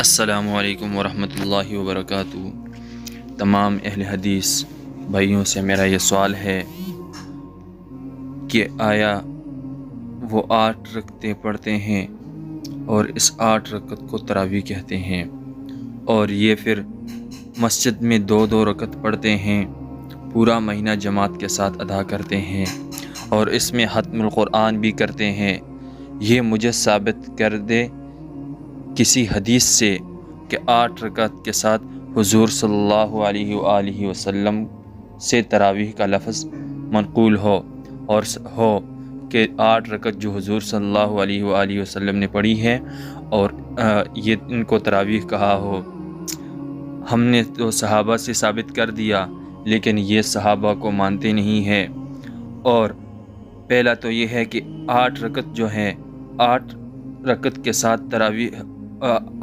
السلام علیکم ورحمۃ اللہ وبرکاتہ۔ تمام اہل حدیث بھائیوں سے میرا یہ سوال ہے کہ آیا وہ 8 رکعتیں پڑھتے ہیں اور اس 8 رکعت کو تراویح کہتے ہیں، اور یہ پھر مسجد میں 2 رکعت پڑھتے ہیں، پورا مہینہ جماعت کے ساتھ ادا کرتے ہیں اور اس میں ختم القرآن بھی کرتے ہیں، یہ مجھے ثابت کر دے کسی حدیث سے کہ 8 رکعت کے ساتھ حضور صلی اللہ علیہ وآلہ وسلم سے تراویح کا لفظ منقول ہو، اور ہو کہ 8 رکعت جو حضور صلی اللہ علیہ وآلہ وسلم نے پڑھی ہے اور یہ ان کو تراویح کہا ہو۔ ہم نے تو صحابہ سے ثابت کر دیا، لیکن یہ صحابہ کو مانتے نہیں ہیں۔ اور پہلا تو یہ ہے کہ 8 رکعت جو ہیں، 8 رکعت کے ساتھ تراویح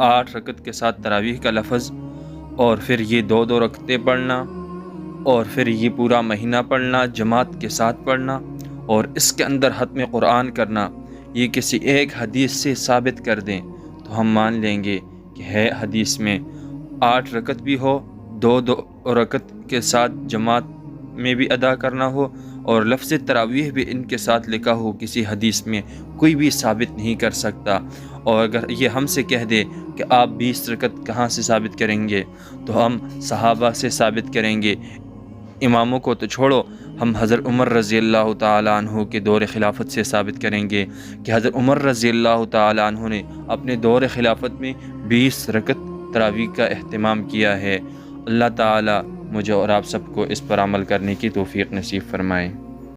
8 رکعت کے ساتھ تراویح کا لفظ، اور پھر یہ 2 رکعتیں پڑھنا، اور پھر یہ پورا مہینہ پڑھنا، جماعت کے ساتھ پڑھنا، اور اس کے اندر ختم قرآن کرنا، یہ کسی ایک حدیث سے ثابت کر دیں تو ہم مان لیں گے کہ ہے حدیث میں 8 رکعت بھی ہو، 2 رکعت کے ساتھ جماعت میں بھی ادا کرنا ہو، اور لفظ تراویح بھی ان کے ساتھ لکھا ہو، کسی حدیث میں کوئی بھی ثابت نہیں کر سکتا۔ اور اگر یہ ہم سے کہہ دے کہ آپ 20 رکعت کہاں سے ثابت کریں گے، تو ہم صحابہ سے ثابت کریں گے، اماموں کو تو چھوڑو، ہم حضرت عمر رضی اللہ تعالیٰ عنہ کے دور خلافت سے ثابت کریں گے کہ حضرت عمر رضی اللہ تعالیٰ عنہ نے اپنے دور خلافت میں 20 رکعت تراویح کا اہتمام کیا ہے۔ اللہ تعالیٰ مجھے اور آپ سب کو اس پر عمل کرنے کی توفیق نصیب فرمائے۔